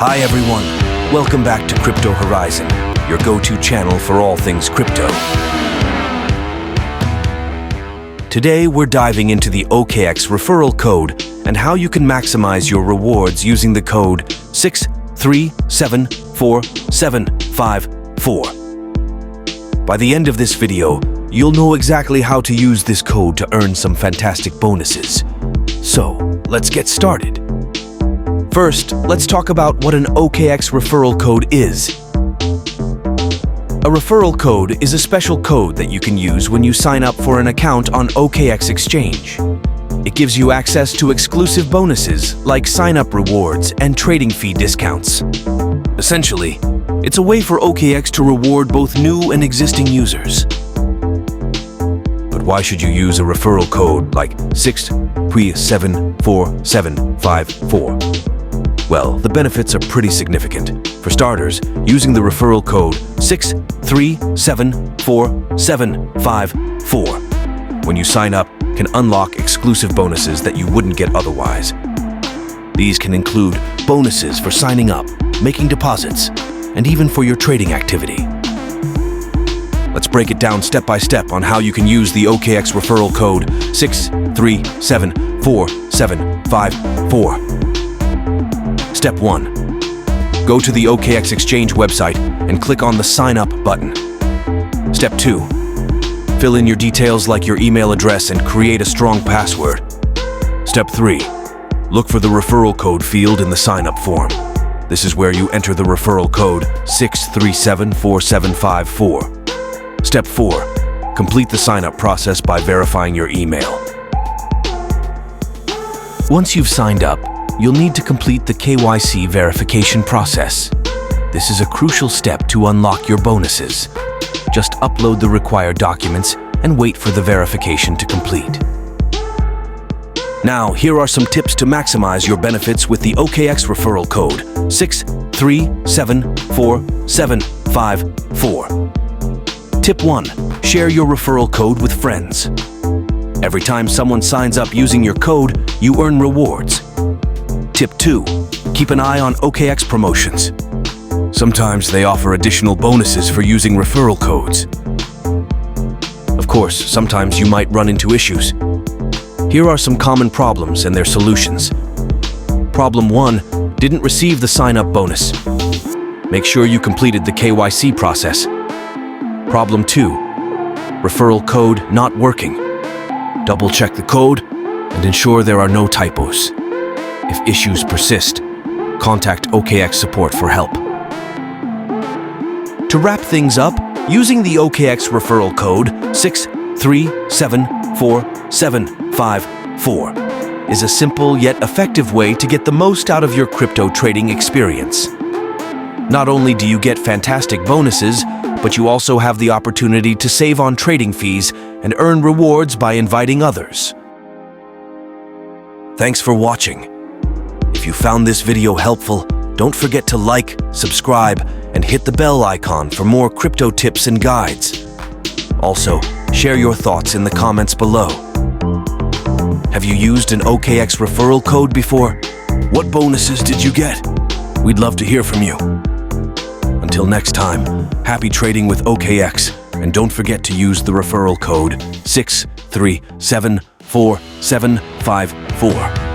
Hi everyone, welcome back to Crypto Horizon, your go-to channel for all things crypto. Today we're diving into the OKX Referral code and how you can maximize your rewards using the code 6374754. By the end of this video, you'll know exactly how to use this code to earn some fantastic bonuses. So, let's get started. First, let's talk about what an OKX referral code is. A referral code is a special code that you can use when you sign up for an account on OKX Exchange. It gives you access to exclusive bonuses like sign-up rewards and trading fee discounts. Essentially, it's a way for OKX to reward both new and existing users. But why should you use a referral code like 6374754? Well, the benefits are pretty significant. For starters, using the referral code 6374754 when you sign up can unlock exclusive bonuses that you wouldn't get otherwise. These can include bonuses for signing up, making deposits, and even for your trading activity. Let's break it down step by step on how you can use the OKX referral code 6374754. Step 1. Go to the OKX Exchange website and click on the Sign Up button. Step 2. Fill in your details like your email address and create a strong password. Step 3. Look for the referral code field in the sign-up form. This is where you enter the referral code 6374754. Step 4. Complete the sign-up process by verifying your email. Once you've signed up, you'll need to complete the KYC verification process. This is a crucial step to unlock your bonuses. Just upload the required documents and wait for the verification to complete. Now, here are some tips to maximize your benefits with the OKX referral code 6374754. Tip 1. Share your referral code with friends. Every time someone signs up using your code, you earn rewards. Tip 2. Keep an eye on OKX promotions. Sometimes they offer additional bonuses for using referral codes. Of course, sometimes you might run into issues. Here are some common problems and their solutions. Problem 1. Didn't receive the sign-up bonus. Make sure you completed the KYC process. Problem 2. Referral code not working. Double-check the code and ensure there are no typos. If issues persist, contact OKX support for help. To wrap things up, using the OKX referral code 6374754 is a simple yet effective way to get the most out of your crypto trading experience. Not only do you get fantastic bonuses, but you also have the opportunity to save on trading fees and earn rewards by inviting others. Thanks for watching. If you found this video helpful, don't forget to like, subscribe, and hit the bell icon for more crypto tips and guides. Also, share your thoughts in the comments below. Have you used an OKX referral code before? What bonuses did you get? We'd love to hear from you. Until next time, happy trading with OKX, and don't forget to use the referral code 6374754.